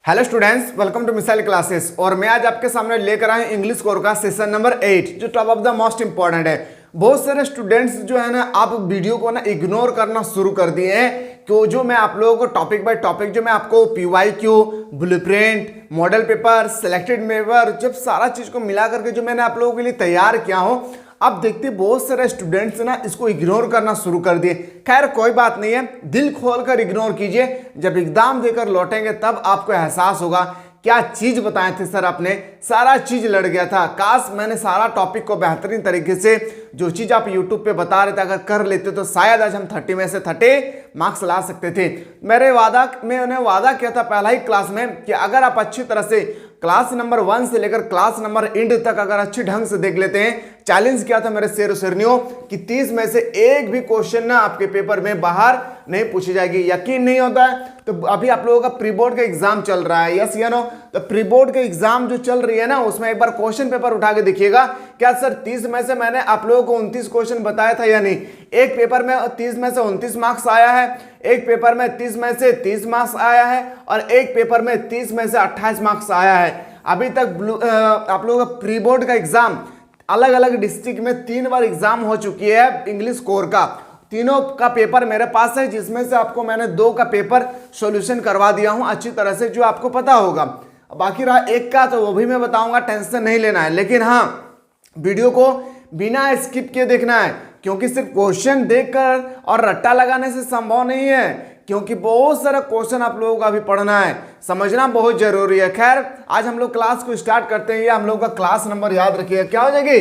Hello students, welcome to missile classes. और मैं आज आपके सामने लेकर आया इंग्लिश कोर का सेशन नंबर 8 जो top of the most important है। बहुत सारे स्टूडेंट्स जो है ना, आप वीडियो को ना इग्नोर करना शुरू कर दिए हैं कि जो मैं आप लोगों को टॉपिक बाय टॉपिक जो मैं आपको PYQ, blueprint, model paper, selected paper, जब सारा चीज को मिला करके जो मैंने आप लोगों के लिए तैयार किया हो, अब देखते बहुत सारे स्टूडेंट्स ना इसको इग्नोर करना शुरू कर दिए। खैर कोई बात नहीं है, दिल खोलकर इग्नोर कीजिए। जब एग्जाम देकर लौटेंगे तब आपको एहसास होगा क्या चीज बताए थे सर आपने, सारा चीज लड़ गया था। काश मैंने सारा टॉपिक को बेहतरीन तरीके से जो चीज आप YouTube पे बता रहे थे अगर कर लेते तो शायद आज हम 30 में से 30 मार्क्स ला सकते थे। मैंने वादा किया था पहला ही क्लास में कि अगर आप अच्छी तरह से क्लास नंबर 1 से लेकर क्लास नंबर एंड तक अगर अच्छे ढंग से देख लेते हैं, चैलेंज किया था मेरे शेर शेरनियों कि 30 में से एक भी क्वेश्चन ना आपके पेपर में बाहर नहीं पूछी जाएगी। यकीन नहीं होता है तो अभी आप लोगों का प्री बोर्ड का एग्जाम चल रहा है, यस या नो? तो प्री बोर्ड का एग्जाम जो चल रही है ना, उसमें एक बार क्वेश्चन पेपर उठा के देखिएगा। क्या सर 30 में से मैंने आप लोगों को 29 क्वेश्चन बताया था या नहीं? एक पेपर में 30 में से 29 मार्क्स आया है, एक पेपर में 30 में से 30 मार्क्स आया है और एक पेपर में 30 में से 28 मार्क्स आया है। अभी तक आप लोगों का प्री बोर्ड का एग्जाम अलग अलग डिस्ट्रिक्ट में 3 बार एग्जाम हो चुकी है इंग्लिश कोर का। तीनों का पेपर मेरे पास है, जिसमें से आपको मैंने 2 का पेपर सॉल्यूशन करवा दिया हूं अच्छी तरह से, जो आपको पता होगा। बाकी रहा एक का तो वो भी मैं बताऊंगा, टेंशन नहीं लेना है। लेकिन हाँ, वीडियो को बिना स्किप किए देखना है, क्योंकि सिर्फ क्वेश्चन देखकर और रट्टा लगाने से संभव नहीं है, क्योंकि बहुत सारा क्वेश्चन आप लोगों का भी पढ़ना है, समझना बहुत जरूरी है। खैर आज हम लोग क्लास को स्टार्ट करते हैं। ये हम लोग का क्लास नंबर याद रखिएगा, क्या हो जाएगी?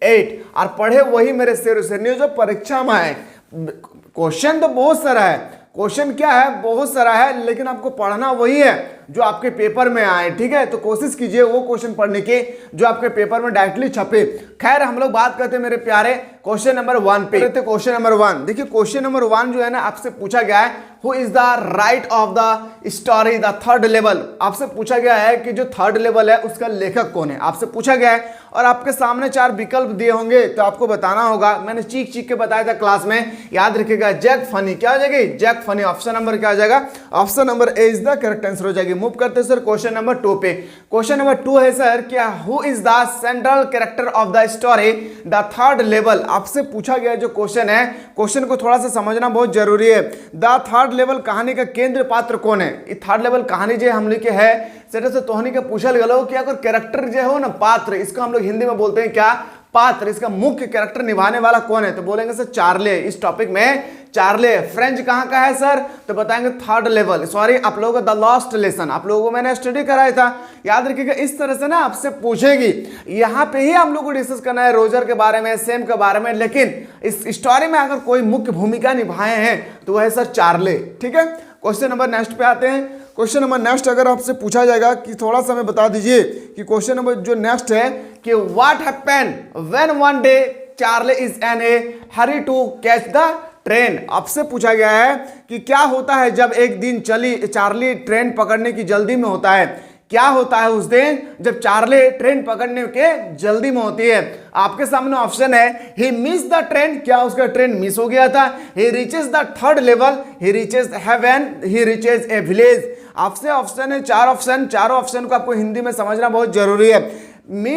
8। और पढ़े वही मेरे शेर जो परीक्षा में है। क्वेश्चन तो बहुत सारा है, क्वेश्चन क्या है, बहुत सारा है, लेकिन आपको पढ़ना वही है जो आपके पेपर में आए, ठीक है? तो कोशिश कीजिए वो क्वेश्चन पढ़ने के जो आपके पेपर में डायरेक्टली छपे। खैर हम लोग बात करते हैं मेरे प्यारे क्वेश्चन नंबर 1 पे। क्वेश्चन नंबर 1 देखिए, क्वेश्चन नंबर 1 जो है ना, आपसे पूछा गया है who is the right of the story the third level. आपसे पूछा गया है कि जो थर्ड लेवल है उसका लेखक कौन है, आपसे पूछा गया है। और आपके सामने 4 विकल्प दिए होंगे तो आपको बताना होगा। मैंने चीख चीख के बताया था क्लास में, याद रखिएगा। जैक फनी क्या हो जाएगी? Jack funny. ऑप्शन नंबर क्या हो जाएगा? Option number A is the correct answer हो जाएगी। मूव करते हैं सर क्वेश्चन नंबर 2 पे। क्वेश्चन नंबर 2 है सर, क्या who is the central character of the story the third level. आपसे पूछा गया जो क्वेश्चन है, क्वेश्चन को थोड़ा सा समझना बहुत जरूरी है। द थर्ड लेवल कहानी का केंद्र पात्र कौन है? थर्ड लेवल कहानी जो हम लिखे है सेटा से तोहनी के पूछल गलो कि अगर कैरेक्टर जो हो ना, पात्र, इसको हम लोग हिंदी में बोलते हैं क्या? पात्र। इसका मुख्य कैरेक्टर निभाने वाला कौन है? तो बोलेंगे सर चार्ले। इस टॉपिक में चार्ले। फ्रेंच कहाँ का है सर? तो बताएंगे थर्ड लेवल। सॉरी, आप लोगों का द लास्ट लेसन आप लोगों को मैंने स्टडी कराया था, याद रखिएगा। इस तरह से ना आपसे पूछेगी। यहाँ पे ही हम लोग को डिस्कस करना है रोजर के बारे में, सेम के बारे में, लेकिन इस स्टोरी में अगर कोई मुख्य भूमिका निभाए हैं तो वह है सर चार्ले, ठीक है? क्वेश्चन नंबर नेक्स्ट पे आते हैं। क्वेश्चन नंबर नेक्स्ट अगर आपसे पूछा जाएगा कि थोड़ा सा हमें बता दीजिए कि क्वेश्चन नंबर जो नेक्स्ट है कि what happen when one day Charlie is in a hurry to catch the train. आपसे पूछा गया है कि क्या होता है जब एक दिन चार्ली ट्रेन पकड़ने की जल्दी में होता है। क्या होता है उस दिन जब चार्ली ट्रेन पकड़ने के जल्दी में होती है? आपके सामने ऑप्शन है ही मिस द ट्रेन, क्या उसका ट्रेन मिस हो गया था? He reaches the third level, he reaches heaven, he reaches a village. आपसे ऑप्शन है 4 ऑप्शन। चारों ऑप्शन को आपको हिंदी में समझना बहुत जरूरी है।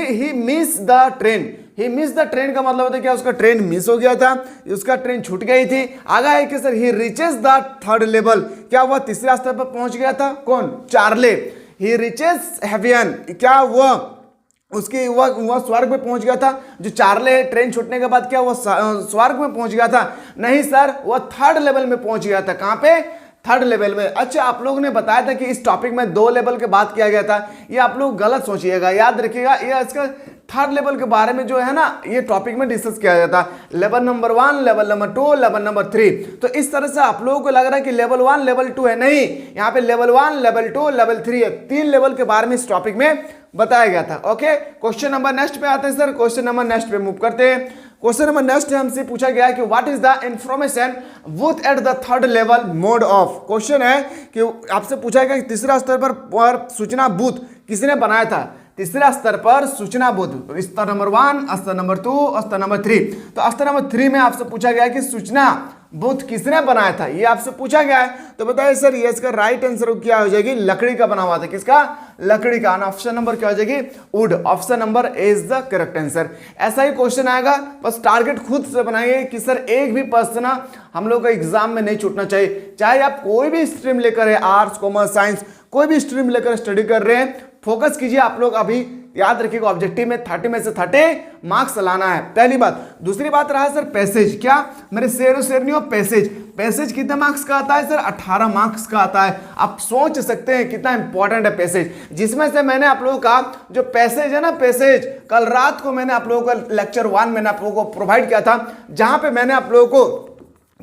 He miss the train, he miss the train का मतलब होता है क्या उसका ट्रेन मिस हो गया था, उसका ट्रेन छूट गई थी। आगे है कि sir he reaches the third level, क्या वह तीसरा स्तर पर पहुंच गया था? कौन? चार्ले। ही रीचेस हेवन, क्या वह उसकी वह स्वर्ग में पहुंच गया था? जो चार्ले ट्रेन छूटने के बाद क्या वह स्वर्ग में पहुंच गया था? नहीं सर, वह थर्ड लेवल में पहुंच गया था। कहां पे? थर्ड लेवल में। अच्छा, आप लोगों ने बताया था कि इस टॉपिक में 2 लेवल के बात किया गया था। ये आप लोग गलत सोचिएगा, याद रखिएगा। ये इसका थर्ड लेवल के बारे में जो है ना, ये टॉपिक में डिस्कस किया जाता है। Level number 1, level number 2, level number 3। तो इस तरह से आप लोगों को लग रहा है कि लेवल 1 लेवल 2 है, नहीं, यहाँ पे लेवल 1 लेवल 2 लेवल 3 है। 3 लेवल के बारे में इस टॉपिक में बताया गया था। ओके, क्वेश्चन नंबर नेक्स्ट पे आते हैं सर। क्वेश्चन नंबर नेक्स्ट पे मूव करते हैं। क्वेश्चन नंबर नेक्स्ट हमसे पूछा गया है कि what is the information booth at the third level mode of. Question है कि आपसे पूछा गया कि तीसरा स्तर पर सूचना बूथ किसने बनाया था? तीसरा स्तर पर सूचना बूथ, स्तर नंबर 1, स्तर नंबर 2, स्तर नंबर 3। तो स्तर नंबर 3 में आपसे पूछा गया कि सूचना बुद्ध किसने बनाया था, ये आपसे पूछा गया है। तो बताइए सर ये इसका राइट आंसर क्या हो जाएगी, लकड़ी का बना हुआ था। किसका, लकड़ी का। ऑप्शन नंबर क्या हो जाएगी, would. Option number A is the correct answer. ऐसा ही क्वेश्चन आएगा, बस टारगेट खुद से बनाइए कि सर एक भी प्रश्न हम लोग का एग्जाम में नहीं छूटना चाहिए। चाहे आप कोई भी स्ट्रीम लेकर है, आर्ट्स कॉमर्स साइंस कोई भी स्ट्रीम लेकर स्टडी कर रहे हैं, फोकस कीजिए। आप लोग अभी याद रखिएगा ऑब्जेक्टिव में 30 में से 30 मार्क्स लाना है, पहली बात। दूसरी बात रहा सर पैसेज, क्या मेरे शेरनियों पैसेज, पैसेज कितने मार्क्स का आता है सर, 18 मार्क्स का आता है। आप सोच सकते हैं कितना इंपॉर्टेंट है पैसेज, जिसमें से मैंने आप लोगों का जो पैसेज है ना, पैसेज कल रात को मैंने आप लोगों का लेक्चर 1 मैंने आप लोगों को प्रोवाइड किया था, जहां पे मैंने आप लोगों को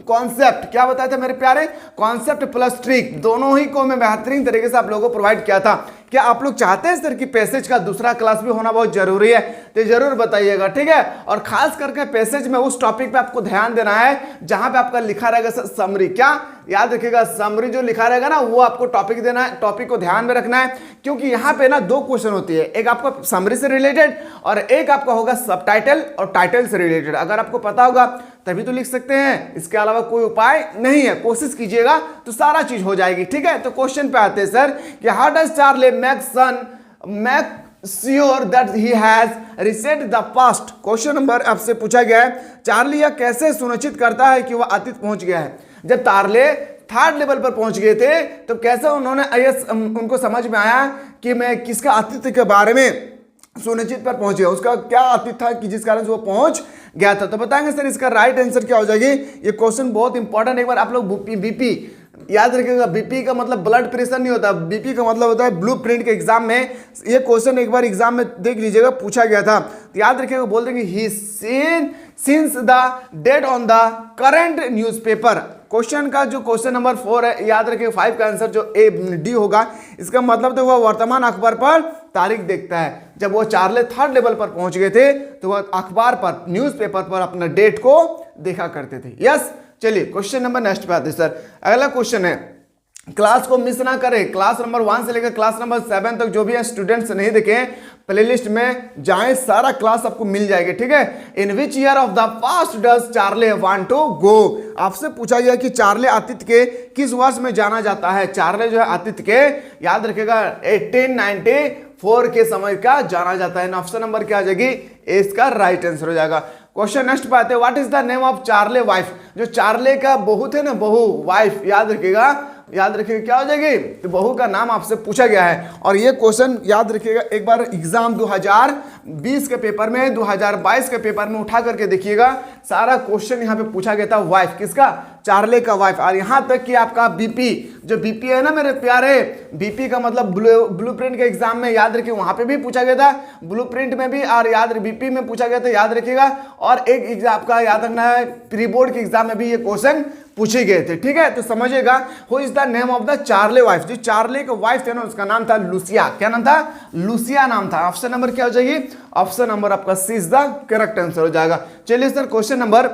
कॉन्सेप्ट क्या बताया था मेरे प्यारे, कॉन्सेप्ट प्लस ट्रिक दोनों ही को मैं बेहतरीन तरीके से आप लोगों को प्रोवाइड किया था। क्या आप लोग चाहते हैं सर कि पैसेज का दूसरा क्लास भी होना बहुत जरूरी है, तो जरूर बताइएगा, ठीक है। और खास करके पैसेज में उस टॉपिक पे आपको ध्यान देना है जहां पे आपका लिखा रहेगा सर समरी, क्या याद रखिएगा समरी जो लिखा रहेगा ना वो आपको टॉपिक देना है, टॉपिक को ध्यान में रखना है, क्योंकि यहाँ पे ना 2 क्वेश्चन होती है, एक आपका समरी से रिलेटेड और एक आपका होगा सबटाइटल और टाइटल से रिलेटेड। अगर आपको पता होगा तभी तो लिख सकते हैं, इसके अलावा कोई उपाय नहीं है। कोशिश कीजिएगा तो सारा चीज हो जाएगी, ठीक है। तो क्वेश्चन पे आते हैं सर कि how does Charlie make sure that he has reset the past. Question number आपसे पूछा गया है, चार्ली यह कैसे सुनिश्चित करता है कि वह अतीत पहुंच गया है। जब चार्ली 3rd लेवल पर पहुंच गए थे तो कैसे उन्होंने उनको समझ में आया कि मैं किसका अतीत के बारे में सुनिश्चित पर पहुंच गया, उसका क्या अतीत था कि जिस कारण से वो पहुंच गया था। तो बताएंगे सर इसका राइट आंसर क्या हो जाएगी। ये क्वेश्चन बहुत इंपॉर्टेंट, एक बार आप लोग बीपी याद रखिएगा। बीपी का मतलब ब्लड प्रेशर नहीं होता, बीपी का मतलब होता है ब्लूप्रिंट के एग्जाम में ये क्वेश्चन एक बार एग्जाम में देख लीजिएगा, पूछा गया था। तो याद रखिएगा, बोल देंगे he seen since the date on the current newspaper. Question का जो क्वेश्चन नंबर 4 है, याद रखिएगा 5 का आंसर जो ए डी होगा, इसका मतलब तो वह वर्तमान अखबार पर तारीख देखता है। जब वो चार्ली 3rd लेवल पर पहुंच गए थे तो वह अखबार पर न्यूज़पेपर पर अपना डेट को देखा करते थे। यस, चलिए क्वेश्चन नंबर नेक्स्ट पे आते हैं सर। अगला क्वेश्चन है, क्लास को मिस ना करें, क्लास नंबर 1 से लेकर क्लास नंबर 7 तक जो भी है स्टूडेंट्स नहीं देखें, प्लेलिस्ट में जाएं, सारा क्लास आपको मिल जाएगी, ठीक है। In which year of the past does Charlie want to go. आपसे पूछा गया कि चार्ली अतीत के किस वर्ष में जाना जाता है। चार्ली जो है अतीत के याद रखिएगा 1894 के समय का जाना जाता है। ऑप्शन नंबर क्या आ जाएगी, इसका राइट आंसर हो जाएगा। क्वेश्चन नेक्स्ट पे आते हैं, what is the name of Charlie wife. जो चार्ली का बहू थे ना, बहू वाइफ, याद रखिएगा क्या हो जाएगी, तो बहू का नाम आपसे पूछा गया है। और ये क्वेश्चन याद रखिएगा एक बार एग्जाम 2020 के पेपर में, 2022 के पेपर में उठा करके देखिएगा, सारा क्वेश्चन यहाँ पे पूछा गया था वाइफ, किसका, चार्ली का वाइफ। और यहाँ तक कि आपका बीपी, जो बीपी है ना मेरे प्यारे, बीपी का मतलब ब्लूप्रिंट के एग्जाम में याद रखिए वहां पे भी पूछा गया था, ब्लूप्रिंट में भी और याद बीपी में पूछा गया था, याद रखिएगा। और एक एग्जाम आपका याद रखना है, प्री बोर्ड के एग्जाम में भी ये क्वेश्चन पूछे गए थे, ठीक है। तो समझिएगा, who is the name of the Charlie wife. जो चार्ली का वाइफ थे ना, उसका नाम था लूसिया। क्या नाम था, लूसिया नाम था। ऑप्शन नंबर क्या हो जाएगी, ऑप्शन नंबर आपका C is the correct answer हो जाएगा। चलिए सर क्वेश्चन नंबर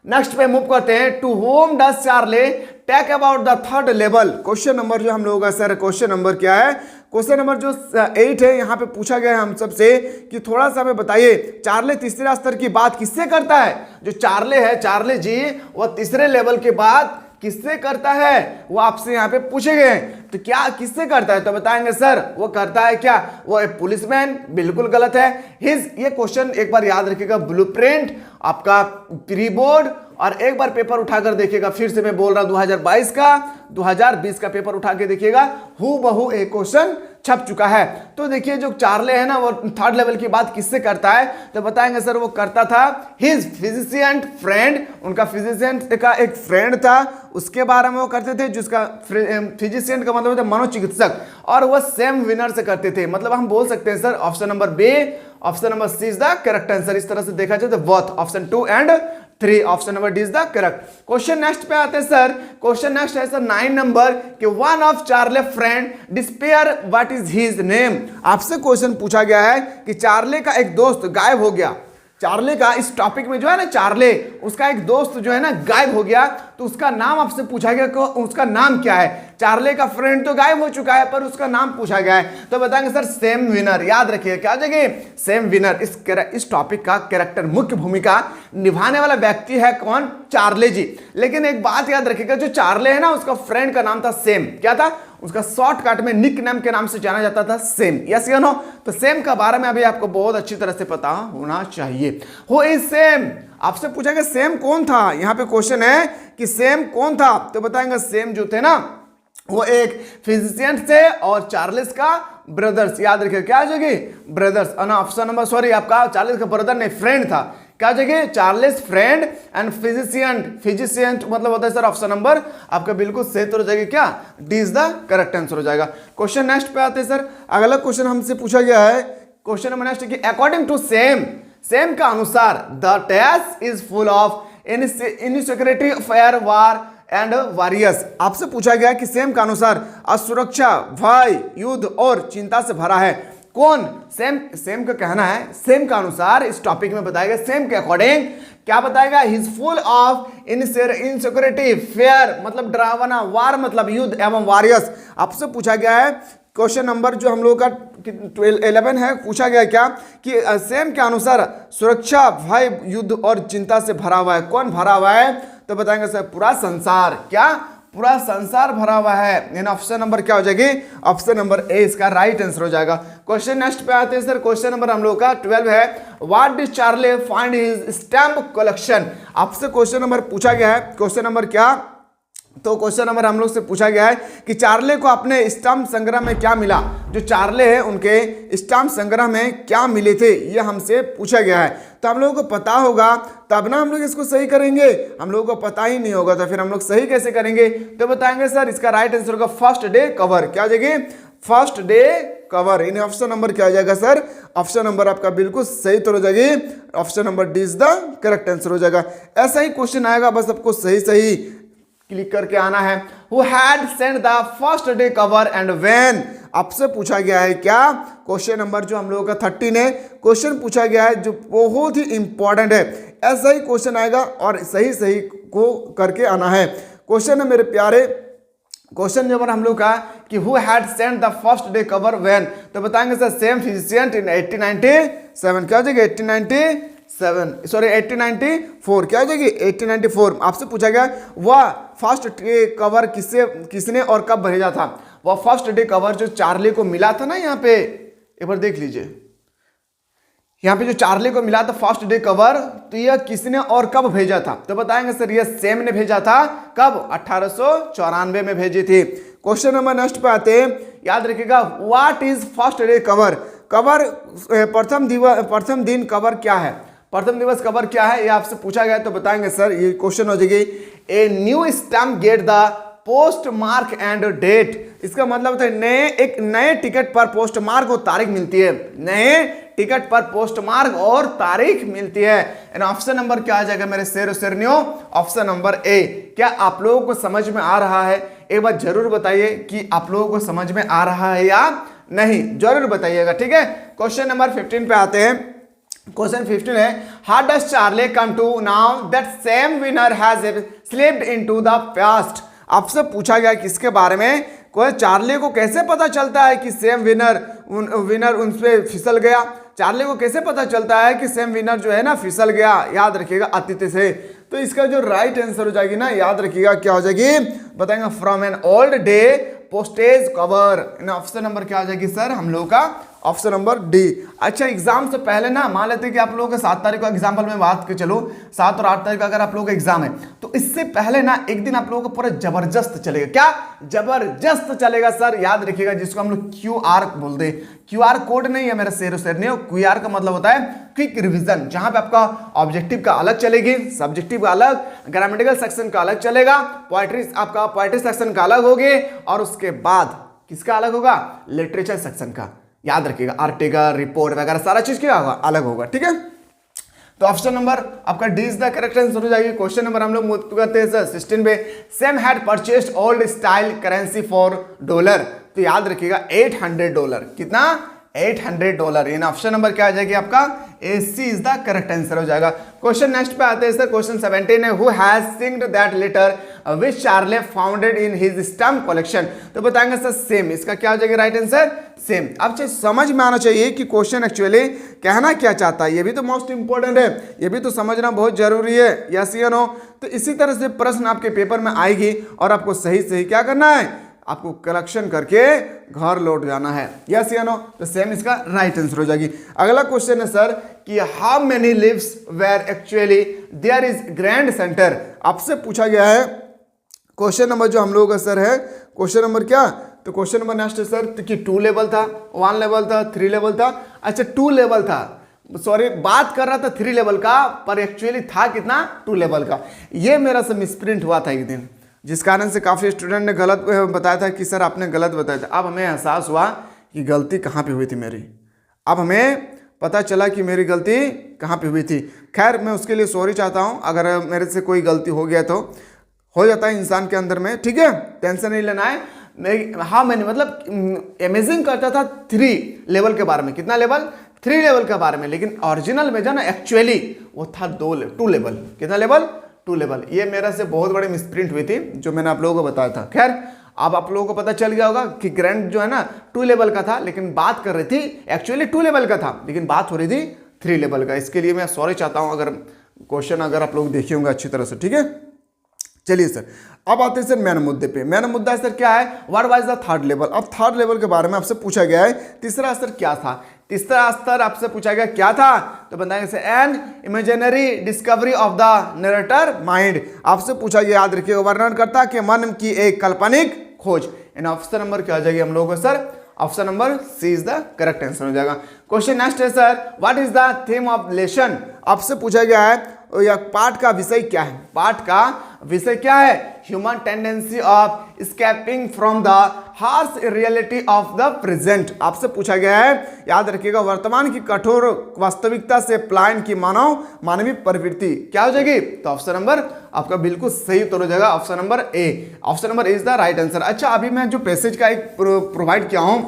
नेक्स्ट पे मूव करते हैं। To home does Charlie take about the 3rd level. Question number जो हम लोगों का सर क्वेश्चन नंबर क्या है, क्वेश्चन नंबर जो 8 है, यहाँ पे पूछा गया है हम सबसे कि थोड़ा सा हमें बताइए, चार्ली तीसरा स्तर की बात किससे करता है। जो चार्ली है, चार्ली जी, वह तीसरे लेवल की बात किससे करता है, वो आपसे यहाँ पे पूछे गए हैं। तो क्या किससे करता है, तो बताएंगे सर वो करता है क्या, वो एक पुलिसमैन, बिल्कुल गलत है। ये क्वेश्चन एक बार याद रखिएगा, ब्लूप्रिंट, आपका प्री बोर्ड, और एक बार पेपर उठाकर देखिएगा, फिर से मैं बोल रहा हूं 2022 का, 2020 का पेपर उठा के देखिएगा, हूबहू एक क्वेश्चन छप चुका है। तो देखिए जो चार्ली है ना, वो 3rd लेवल की बात किससे करता है, तो बताएंगे सर वो करता था हिज फिजिशियन फ्रेंड, उनका फिजिशियन का एक फ्रेंड था, उसके बारे में वो करते थे, जिसका फिजिशियन का मतलब मनोचिकित्सक, और वह सेम विनर से करते थे। मतलब हम बोल सकते हैं sir option number B, option number C is the correct answer. इस तरह से देखा जाए तो both option 2 and 3, option number D is the correct. Question next पे आते हैं सर। क्वेश्चन नेक्स्ट है सर 9 नंबर कि one of Charlie friend despair, what is his name. आपसे क्वेश्चन पूछा गया है कि चार्ली का एक दोस्त गायब हो गया। चार्ली का इस टॉपिक में जो है ना, चार्ली उसका एक दोस्त जो है ना गायब हो गया, तो उसका नाम आपसे पूछा गया कि उसका नाम क्या है। चार्ले का फ्रेंड तो गायब हो चुका है पर उसका नाम पूछा गया है, तो बताएंगे सर सेम विनर। याद रखिए क्या जगह सेम विनर। इस टॉपिक का कैरेक्टर मुख्य भूमिका निभाने वाला व्यक्ति है कौन? चार्ले जी। लेकिन एक बात याद रखिएगा, जो चार्ले है ना उसका फ्रेंड का नाम था सेम। क्या था? उसका शॉर्टकट में निक नेम के नाम से जाना जाता था सेम। यस या नो? तो सेम का बारे में अभी आपको बहुत अच्छी तरह से पता होना चाहिए। Who is same? आपसे पूछा गया सेम कौन था। यहां पे क्वेश्चन है कि सेम कौन था, तो बताएंगे सेम जो थे ना वो एक फिजिशियन थे और चार्ल्स का ब्रदर्स। याद रखिए क्या जगह ब्रदर्स। ऑप्शन नंबर सॉरी आपका चार्ल्स का ब्रदर नहीं फ्रेंड था। क्या जगह? Charles friend and physician. Physician मतलब होता है सर ऑप्शन नंबर आपका बिल्कुल सही तो हो जाएगा क्या? D is the correct answer हो जाएगा। क्वेश्चन नेक्स्ट पे आते हैं सर। अगला क्वेश्चन हमसे पूछा गया है क्वेश्चन नंबर नेक्स्ट कि अकॉर्डिंग टू सेम, सेम का अनुसार the test is full of insecurity, fire, war and warriors. आपसे पूछा गया कि सेम का अनुसार असुरक्षा, भय, युद्ध और चिंता से भरा है। कौन? सेम। सेम का कहना है सेम का अनुसार इस टॉपिक में बताएगा सेम के अकॉर्डिंग क्या बताएगा? He is full of insecurity, fair मतलब डरावना, वार मतलब युद्ध एवं वॉरियर्स। आपसे पूछा गया है क्वेश्चन नंबर जो हम लोग का 11 है, पूछा गया क्या कि सेम के अनुसार सुरक्षा, भय, युद्ध और चिंता से भरा हुआ है। कौन भरा हुआ है? तो बताएंगे सर पूरा संसार। क्या? पूरा संसार भरा हुआ है। यानी ऑप्शन नंबर क्या हो जाएगी? ऑप्शन नंबर ए इसका राइट आंसर हो जाएगा। क्वेश्चन नेक्स्ट पे आते हैं सर। क्वेश्चन नंबर हम लोग का 12 है। What did Charlie find his stamp collection? आपसे क्वेश्चन नंबर पूछा गया है। क्वेश्चन नंबर क्या? तो क्वेश्चन नंबर हम लोग से पूछा गया है कि चार्ले को अपने स्टाम्प संग्रह में क्या मिला। जो चार्ले है उनके स्टाम्प संग्रह में क्या मिले थे ये हमसे पूछा गया है। तो हम लोगों को पता होगा तब ना हम लोग इसको सही करेंगे। हम लोगों को पता ही नहीं होगा तो फिर हम लोग सही कैसे करेंगे? तो बताएंगे सर इसका राइट आंसर होगा फर्स्ट डे कवर। क्या जगह? First day cover. इन ऑप्शन नंबर क्या हो जाएगा सर? ऑप्शन नंबर आपका बिल्कुल सही तो हो जाएगी। Option number D is the correct answer हो जाएगा। ऐसा ही क्वेश्चन आएगा, बस आपको सही सही क्लिक करके आना है। Who had sent the first day cover and when? आपसे पूछा गया है क्या? क्वेश्चन नंबर जो हम लोगों का 13 है, क्वेश्चन पूछा गया है जो बहुत ही इंपॉर्टेंट है। ऐसा ही क्वेश्चन आएगा और सही सही को करके आना है। क्वेश्चन है मेरे प्यारे, क्वेश्चन नंबर हम लोग का कि who had sent the first day cover when? तो बताएंगे सर सेम फिजिशियन इन 1897। क्या हो जाएगा? 1894। क्या हो जाएगी? 1894। आपसे पूछा गया वह फर्स्ट डे कवर किसने और कब भेजा था? वह फर्स्ट डे कवर जो चार्ली को मिला था ना, यहाँ पे एक बार देख लीजिए, यहाँ पे जो चार्ली को मिला था फर्स्ट डे कवर, तो यह किसने और कब भेजा था? तो बताएंगे सर यह सेम ने भेजा था। कब? 1894 में भेजी थी। क्वेश्चन नंबर नेक्स्ट पे आते हैं। याद रखिएगा what is first day cover? Cover प्रथम दिन कवर क्या है? प्रथम दिवस कवर क्या है ये आपसे पूछा गया। तो बताएंगे सर ये क्वेश्चन हो जाएगी a new stamp get the post mark and date. इसका मतलब होता है एक नए टिकट पर पोस्ट मार्क और तारीख मिलती है। नए टिकट पर पोस्ट मार्क और तारीख मिलती है। एंड ऑप्शन नंबर क्या आ जाएगा मेरे शेर शेरनियो? Option number A. क्या आप लोगों को समझ में आ रहा है? एक बार जरूर बताइए कि आप लोगों को समझ में आ रहा है या नहीं, जरूर बताइएगा। ठीक है, क्वेश्चन नंबर 15 पे आते हैं। क्वेश्चन 15 है how does Charlie come to now that same winner has slipped into the past. आपसे पूछा गया किसके बारे में? कोई चार्ले को कैसे पता चलता है कि सेम विनर उन पे फिसल गया? चार्ले को कैसे पता चलता है कि सेम विनर जो है ना फिसल गया? याद रखिएगा अतिथि से। तो इसका जो राइट आंसर हो जाएगी ना, याद रखिएगा क्या हो जाएगी? बताएंगे from an old day postage cover. Option number क्या आ जाएगी सर हम लोगों का? Option number D. अच्छा, एग्जाम से पहले ना मान लेते हैं कि आप लोगों का 7 तारीख को एग्जाम्पल में बात कर चलो, 7 और 8 तारीख का अगर आप लोगों का एग्जाम है तो इससे पहले ना एक दिन आप लोगों को पूरा जबरदस्त चलेगा। क्या जबरदस्त चलेगा सर? याद रखिएगा जिसको हम लोग QR बोलते हैं। QR कोड नहीं है मेरा शेर नहीं, QR का मतलब होता है क्विक रिवीजन, जहां पे आपका ऑब्जेक्टिव का अलग चलेगी, सब्जेक्टिव का अलग, ग्रामेटिकल सेक्शन का अलग चलेगा, पोएट्री सेक्शन का अलग होगी और उसके बाद किसका अलग होगा? लिटरेचर सेक्शन का। याद रखिएगा आर्टिकल, रिपोर्ट वगैरह सारा चीज क्या होगा? अलग होगा। ठीक है, तो ऑप्शन नंबर आपका D is the correct answer हो जाएगी। क्वेश्चन नंबर हम लोग मूव करते हैं सर 16 पे। Same had purchased old style currency for $। तो याद रखिएगा $800। कितना? $800। इन ऑप्शन नंबर क्या आ जाएगी आपका? ए सी इज द करेक्ट आंसर हो जाएगा। क्वेश्चन नेक्स्ट पे आते हैं सर, क्वेश्चन 17 है, who has signed that letter which Charlie founded in his stamp collection. तो बताएंगे सर सेम, इसका क्या हो जाएगा राइट आंसर सेम। अब समझ में आना चाहिए कि क्वेश्चन एक्चुअली कहना क्या चाहता है, ये भी तो मोस्ट इंपॉर्टेंट है, ये भी तो समझना बहुत जरूरी है, यस या नो। तो इसी तरह से प्रश्न आपके पेपर में आएगी और आपको सही सही क्या करना है, आपको कलेक्शन करके घर लौट जाना है, यस या नो। तो सेम इसका राइट आंसर हो जाएगी। अगला क्वेश्चन है सर कि how many lives were actually there is grand centre. आपसे पूछा गया है क्वेश्चन नंबर जो हम लोगों का सर है, क्वेश्चन नंबर क्या, तो क्वेश्चन नंबर नेक्स्ट है सर कि 2 लेवल था, 1 लेवल था, 3 लेवल था। अच्छा 2 लेवल था, सॉरी बात कर रहा था 3 लेवल का, पर एक्चुअली था कितना 2 लेवल का। ये मेरा से मिसप्रिंट हुआ था एक दिन, जिस कारण से काफ़ी स्टूडेंट ने गलत बताया था कि सर आपने गलत बताया था। अब हमें एहसास हुआ कि गलती कहाँ पे हुई थी मेरी, अब हमें पता चला कि मेरी गलती कहाँ पे हुई थी। खैर मैं उसके लिए सॉरी चाहता हूँ, अगर मेरे से कोई गलती हो गया तो हो जाता है इंसान के अंदर में, ठीक है, टेंशन नहीं लेना है। हाँ मैंने मतलब अमेजिंग करता था 3 लेवल के बारे में, कितना लेवल 3 लेवल के बारे में, लेकिन ओरिजिनल में जो ना एक्चुअली वो था 2 लेवल, कितना लेवल 2 लेवल। ये मेरा से बहुत बड़ी मिसप्रिंट हुई थी जो मैंने आप लोगों को बताया था। खैर अब आप लोगों को पता चल गया होगा कि ग्रैंड जो है ना 2 लेवल का था, लेकिन बात कर रही थी एक्चुअली 2 लेवल का था, लेकिन बात हो रही थी 3 लेवल का। इसके लिए मैं सॉरी चाहता हूं अगर क्वेश्चन अगर आप लोग देखे होंगे अच्छी तरह से, ठीक है। चलिए सर अब आते हैं सर मेन मुद्दे पे। मेन मुद्दा सर क्या है, what was the 3rd level. अब 3rd लेवल के बारे में आपसे पूछा गया है, तीसरा स्तर क्या था, तीसरा स्तर आपसे पूछा गया क्या था, तो बताएंगे sir an imaginary discovery of the narrator mind. आपसे पूछा गया, याद रखिएगा, वर्णनकर्ता के मन की एक काल्पनिक खोज। इन ऑप्शन नंबर क्या आ जाएगी हम लोगों को sir, option number C is the correct answer हो जाएगा। क्वेश्चन नेक्स्ट है sir, what is the theme of lesson. आपसे पूछा गया है या पाठ का विषय क्या है, पाठ का विषय क्या है, human tendency of escaping from the harsh reality of the present. आपसे पूछा गया है, याद रखिएगा, वर्तमान की कठोर वास्तविकता से पलायन की मानवीय प्रवृत्ति क्या हो जाएगी, तो ऑप्शन नंबर आपका बिल्कुल सही उत्तर हो जाएगा, option number A, option number is the right answer. अच्छा अभी मैं जो पैसेज का एक प्रोवाइड किया हूं,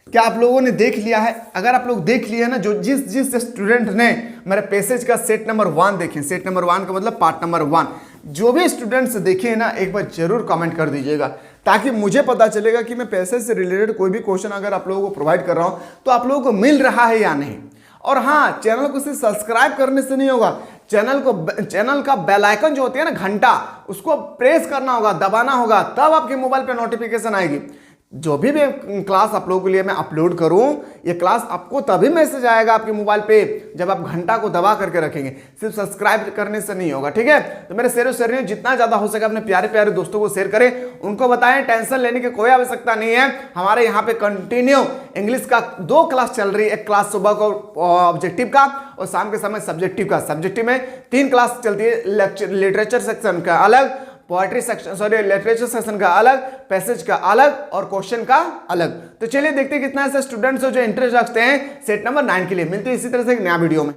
क्या आप लोगों ने देख लिया है? अगर आप लोग देख लिए ना, जो जिस स्टूडेंट ने मेरे पैसेज का सेट नंबर 1 देखें, सेट नंबर 1 का मतलब पार्ट नंबर 1, जो भी स्टूडेंट्स देखे ना एक बार जरूर कमेंट कर दीजिएगा, ताकि मुझे पता चलेगा कि मैं पैसेज से रिलेटेड कोई भी क्वेश्चन अगर आप लोगों को प्रोवाइड कर रहा हूं तो आप लोगों को मिल रहा है या नहीं। और हाँ, चैनल को सिर्फ सब्सक्राइब करने से नहीं होगा, चैनल का बेल आइकन जो होती है ना घंटा, उसको प्रेस करना होगा, दबाना होगा, तब आपके मोबाइल पे नोटिफिकेशन आएगी। जो भी क्लास आप लोगों के लिए मैं अपलोड करूं, ये क्लास आपको तभी मैसेज आएगा आपके मोबाइल पे जब आप घंटा को दबा करके रखेंगे, सिर्फ सब्सक्राइब करने से नहीं होगा, ठीक है। तो मेरे शेयर जितना ज्यादा हो सके अपने प्यारे प्यारे दोस्तों को शेयर करें, उनको बताएं, टेंशन लेने की कोई आवश्यकता नहीं है। हमारे यहाँ पे कंटिन्यू इंग्लिश का 2 क्लास चल रही है, एक क्लास सुबह को ऑब्जेक्टिव का और शाम के समय सब्जेक्टिव का। सब्जेक्टिव में 3 क्लास चलती है, लिटरेचर सेक्शन का अलग, poetry section sorry literature section का अलग, पैसेज का अलग और क्वेश्चन का अलग। तो चलिए देखते हैं कितना ऐसे स्टूडेंट्स हो जो इंटरेस्ट रखते हैं सेट नंबर 9 के लिए। मिलते हैं इसी तरह से एक नया वीडियो में।